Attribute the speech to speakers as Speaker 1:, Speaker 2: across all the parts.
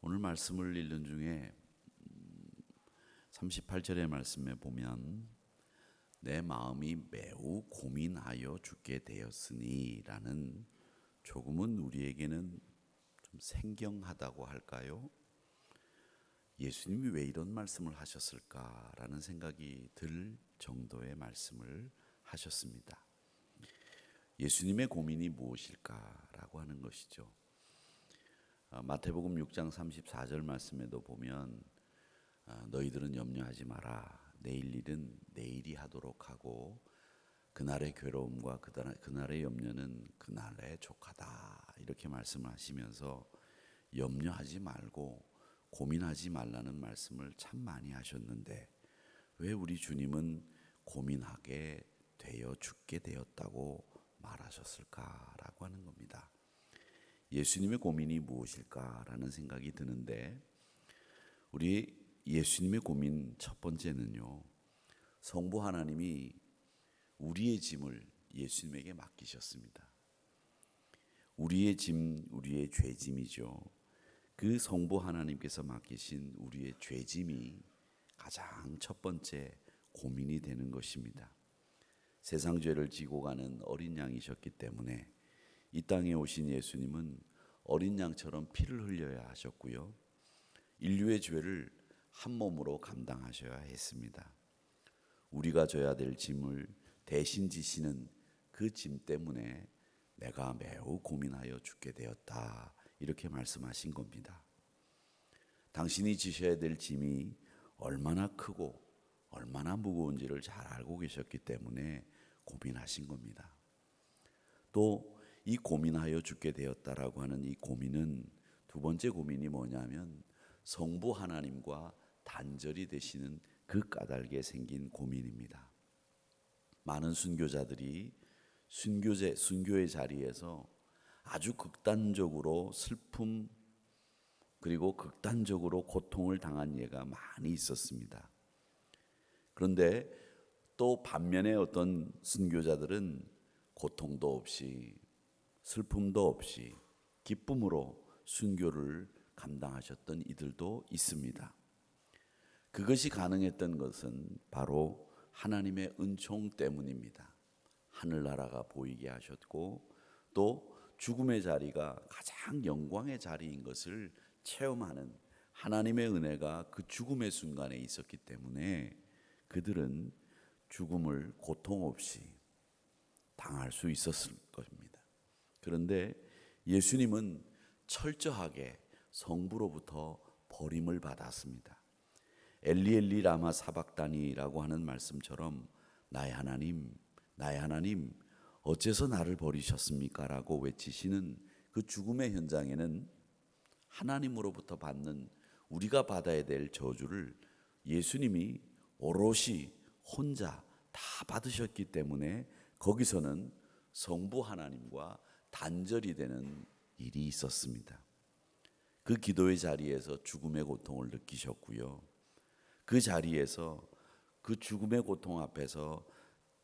Speaker 1: 오늘 말씀을 읽는 중에 38절의 말씀에 보면 내 마음이 매우 고민하여 죽게 되었으니 라는 조금은 우리에게는 좀 생경하다고 할까요? 예수님이 왜 이런 말씀을 하셨을까라는 생각이 들 정도의 말씀을 하셨습니다. 예수님의 고민이 무엇일까라고 하는 것이죠. 마태복음 6장 34절 말씀에도 보면 너희들은 염려하지 마라. 내일 일은 내일이 하도록 하고 그날의 괴로움과 그날의 염려는 그날에 족하다. 이렇게 말씀을 하시면서 염려하지 말고 고민하지 말라는 말씀을 참 많이 하셨는데 왜 우리 주님은 고민하게 되어 죽게 되었다고 말하셨을까라고 하는 겁니다. 예수님의 고민이 무엇일까라는 생각이 드는데 우리 예수님의 고민 첫 번째는요, 성부 하나님이 우리의 짐을 예수님에게 맡기셨습니다. 우리의 짐, 우리의 죄짐이죠. 그 성부 하나님께서 맡기신 우리의 죄짐이 가장 첫 번째 고민이 되는 것입니다. 세상 죄를 지고 가는 어린 양이셨기 때문에 이 땅에 오신 예수님은 어린 양처럼 피를 흘려야 하셨고요. 인류의 죄를 한 몸으로 감당하셔야 했습니다. 우리가 져야 될 짐을 대신 지시는 그 짐 때문에 내가 매우 고민하여 죽게 되었다. 이렇게 말씀하신 겁니다. 당신이 지셔야 될 짐이 얼마나 크고 얼마나 무거운지를 잘 알고 계셨기 때문에 고민하신 겁니다. 또 이 고민하여 죽게 되었다라고 하는 이 고민은 두 번째 고민이 뭐냐면 성부 하나님과 단절이 되시는 그 까닭에 생긴 고민입니다. 많은 순교자들이 순교의 자리에서 아주 극단적으로 슬픔 그리고 극단적으로 고통을 당한 예가 많이 있었습니다. 그런데 또 반면에 어떤 순교자들은 고통도 없이 슬픔도 없이 기쁨으로 순교를 감당하셨던 이들도 있습니다. 그것이 가능했던 것은 바로 하나님의 은총 때문입니다. 하늘나라가 보이게 하셨고 또 죽음의 자리가 가장 영광의 자리인 것을 체험하는 하나님의 은혜가 그 죽음의 순간에 있었기 때문에 그들은 죽음을 고통 없이 당할 수 있었을 것입니다. 그런데 예수님은 철저하게 성부로부터 버림을 받았습니다. 엘리 엘리 라마 사박다니라고 하는 말씀처럼 나의 하나님, 나의 하나님 어째서 나를 버리셨습니까? 라고 외치시는 그 죽음의 현장에는 하나님으로부터 받는 우리가 받아야 될 저주를 예수님이 오롯이 혼자 다 받으셨기 때문에 거기서는 성부 하나님과 단절이 되는 일이 있었습니다. 그 기도의 자리에서 죽음의 고통을 느끼셨고요. 그 자리에서 그 죽음의 고통 앞에서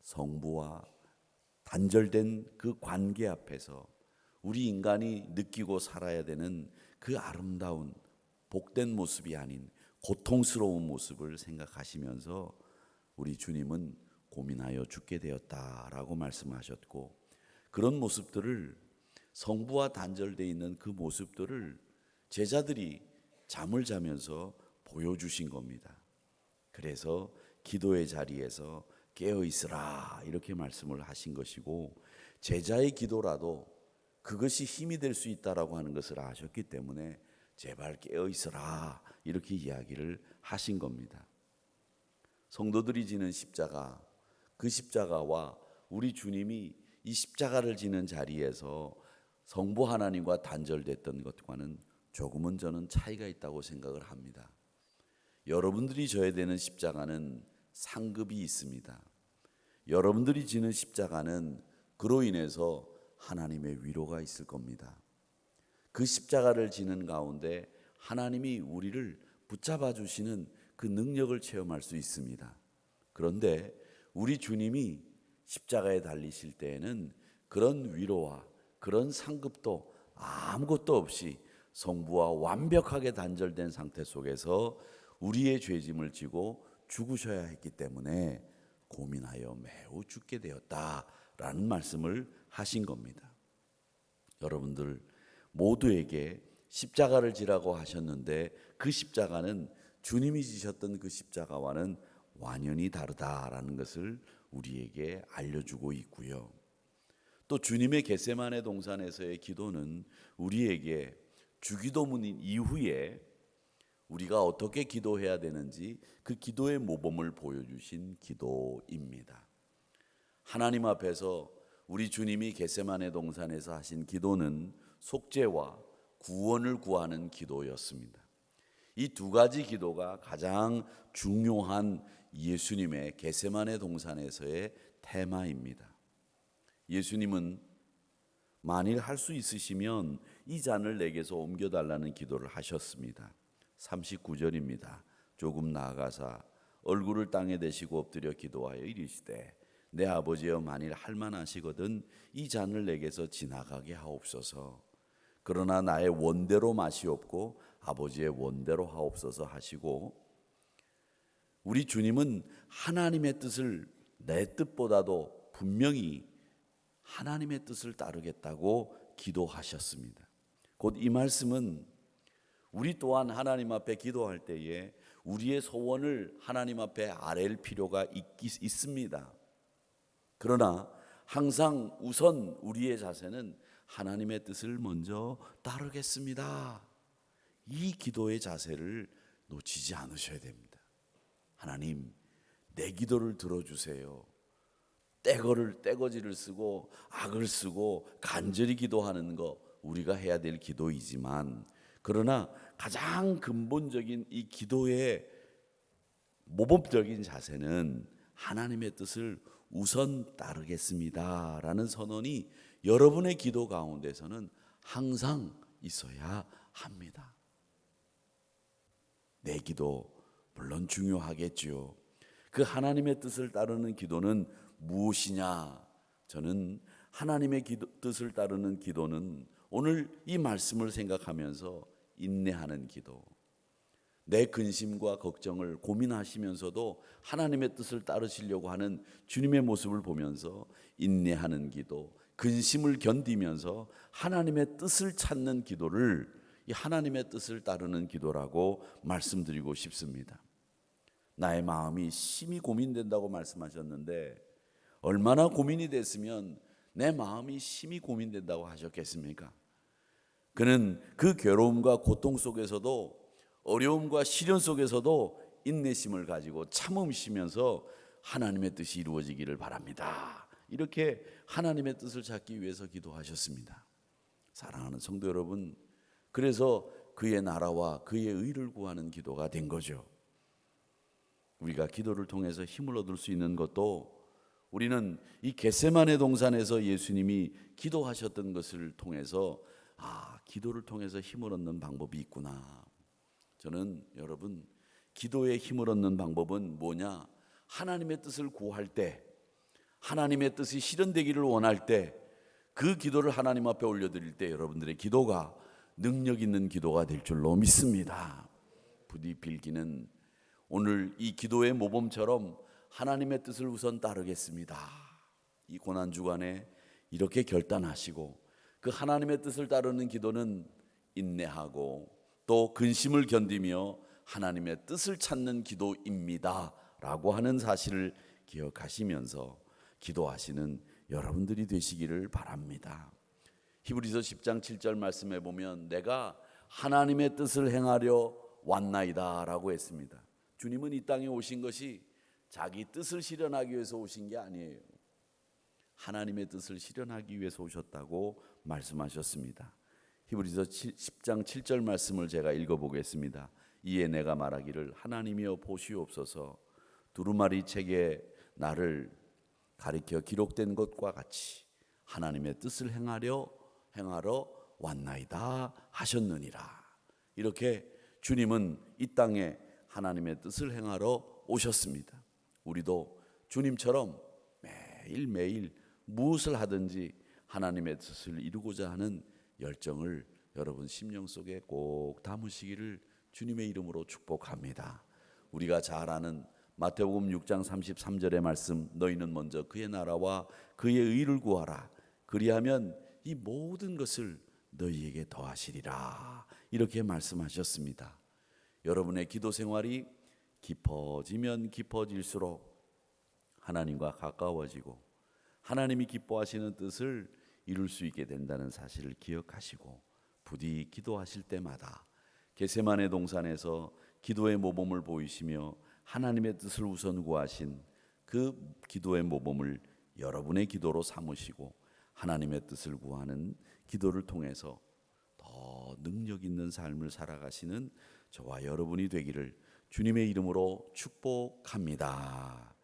Speaker 1: 성부와 단절된 그 관계 앞에서 우리 인간이 느끼고 살아야 되는 그 아름다운 복된 모습이 아닌 고통스러운 모습을 생각하시면서 우리 주님은 고민하여 죽게 되었다라고 말씀하셨고 그런 모습들을 성부와 단절되어 있는 그 모습들을 제자들이 잠을 자면서 보여주신 겁니다. 그래서 기도의 자리에서 깨어 있으라 이렇게 말씀을 하신 것이고 제자의 기도라도 그것이 힘이 될 수 있다라고 하는 것을 아셨기 때문에 제발 깨어 있으라 이렇게 이야기를 하신 겁니다. 성도들이 지는 십자가, 그 십자가와 우리 주님이 이 십자가를 지는 자리에서 성부 하나님과 단절됐던 것과는 조금은 저는 차이가 있다고 생각을 합니다. 여러분들이 져야 되는 십자가는 상급이 있습니다. 여러분들이 지는 십자가는 그로 인해서 하나님의 위로가 있을 겁니다. 그 십자가를 지는 가운데 하나님이 우리를 붙잡아 주시는 그 능력을 체험할 수 있습니다. 그런데 우리 주님이 십자가에 달리실 때에는 그런 위로와 그런 상급도 아무것도 없이 성부와 완벽하게 단절된 상태 속에서 우리의 죄짐을 지고 죽으셔야 했기 때문에 고민하여 매우 죽게 되었다라는 말씀을 하신 겁니다. 여러분들 모두에게 십자가를 지라고 하셨는데 그 십자가는 주님이 지셨던 그 십자가와는 완연히 다르다라는 것을 우리에게 알려주고 있고요. 또 주님의 겟세마네 동산에서의 기도는 우리에게 주기도문 이후에 우리가 어떻게 기도해야 되는지 그 기도의 모범을 보여주신 기도입니다. 하나님 앞에서 우리 주님이 겟세마네 동산에서 하신 기도는 속죄와 구원을 구하는 기도였습니다. 이 두 가지 기도가 가장 중요한 예수님의 겟세마네 동산에서의 테마입니다. 예수님은 만일 할 수 있으시면 이 잔을 내게서 옮겨달라는 기도를 하셨습니다. 39절입니다. 조금 나아가사 얼굴을 땅에 대시고 엎드려 기도하여 이르시되 내 아버지여 만일 할만하시거든 이 잔을 내게서 지나가게 하옵소서. 그러나 나의 원대로 마시옵고 아버지의 원대로 하옵소서 하시고, 우리 주님은 하나님의 뜻을 내 뜻보다도 분명히 하나님의 뜻을 따르겠다고 기도하셨습니다. 곧 이 말씀은 우리 또한 하나님 앞에 기도할 때에 우리의 소원을 하나님 앞에 아랠 필요가 있습니다. 그러나 항상 우선 우리의 자세는 하나님의 뜻을 먼저 따르겠습니다. 이 기도의 자세를 놓치지 않으셔야 됩니다. 하나님, 내 기도를 들어주세요. 떼거지를 쓰고 악을 쓰고 간절히 기도하는 거 우리가 해야 될 기도이지만, 그러나 가장 근본적인 이 기도의 모범적인 자세는 하나님의 뜻을 우선 따르겠습니다 라는 선언이 여러분의 기도 가운데서는 항상 있어야 합니다. 내 기도 물론 중요하겠지요. 그 하나님의 뜻을 따르는 기도는 무엇이냐? 저는 하나님의 뜻을 따르는 기도는 오늘 이 말씀을 생각하면서 인내하는 기도, 내 근심과 걱정을 고민하시면서도 하나님의 뜻을 따르시려고 하는 주님의 모습을 보면서 인내하는 기도, 근심을 견디면서 하나님의 뜻을 찾는 기도를 이 하나님의 뜻을 따르는 기도라고 말씀드리고 싶습니다. 나의 마음이 심히 고민된다고 말씀하셨는데 얼마나 고민이 됐으면 내 마음이 심히 고민된다고 하셨겠습니까? 그는 그 괴로움과 고통 속에서도 어려움과 시련 속에서도 인내심을 가지고 참으시면서 하나님의 뜻이 이루어지기를 바랍니다. 이렇게 하나님의 뜻을 찾기 위해서 기도하셨습니다. 사랑하는 성도 여러분, 그래서 그의 나라와 그의 의를 구하는 기도가 된 거죠. 우리가 기도를 통해서 힘을 얻을 수 있는 것도 우리는 이 겟세마네 동산에서 예수님이 기도하셨던 것을 통해서 기도를 통해서 힘을 얻는 방법이 있구나. 저는 여러분, 기도의 힘을 얻는 방법은 뭐냐? 하나님의 뜻을 구할 때, 하나님의 뜻이 실현되기를 원할 때, 그 기도를 하나님 앞에 올려드릴 때 여러분들의 기도가 능력 있는 기도가 될 줄로 믿습니다. 부디 빌기는 오늘 이 기도의 모범처럼 하나님의 뜻을 우선 따르겠습니다. 이 고난주간에 이렇게 결단하시고 그 하나님의 뜻을 따르는 기도는 인내하고 또 근심을 견디며 하나님의 뜻을 찾는 기도입니다 라고 하는 사실을 기억하시면서 기도하시는 여러분들이 되시기를 바랍니다. 히브리서 10장 7절 말씀에 보면 내가 하나님의 뜻을 행하려 왔나이다 라고 했습니다. 주님은 이 땅에 오신 것이 자기 뜻을 실현하기 위해서 오신 게 아니에요. 하나님의 뜻을 실현하기 위해서 오셨다고 말씀하셨습니다. 히브리서 10장 7절 말씀을 제가 읽어보겠습니다. 이에 내가 말하기를 하나님이여 보시옵소서, 두루마리 책에 나를 가리켜 기록된 것과 같이 하나님의 뜻을 행하러 왔나이다 하셨느니라. 이렇게 주님은 이 땅에 하나님의 뜻을 행하러 오셨습니다. 우리도 주님처럼 매일매일 무엇을 하든지 하나님의 뜻을 이루고자 하는 열정을 여러분 심령 속에 꼭 담으시기를 주님의 이름으로 축복합니다. 우리가 잘 아는 마태복음 6장 33절의 말씀, 너희는 먼저 그의 나라와 그의 의를 구하라. 그리하면 이 모든 것을 너희에게 더하시리라. 이렇게 말씀하셨습니다. 여러분의 기도 생활이 깊어지면 깊어질수록 하나님과 가까워지고 하나님이 기뻐하시는 뜻을 이룰 수 있게 된다는 사실을 기억하시고 부디 기도하실 때마다 겟세마네 동산에서 기도의 모범을 보이시며 하나님의 뜻을 우선 구하신 그 기도의 모범을 여러분의 기도로 삼으시고 하나님의 뜻을 구하는 기도를 통해서 더 능력 있는 삶을 살아가시는 저와 여러분이 되기를 주님의 이름으로 축복합니다.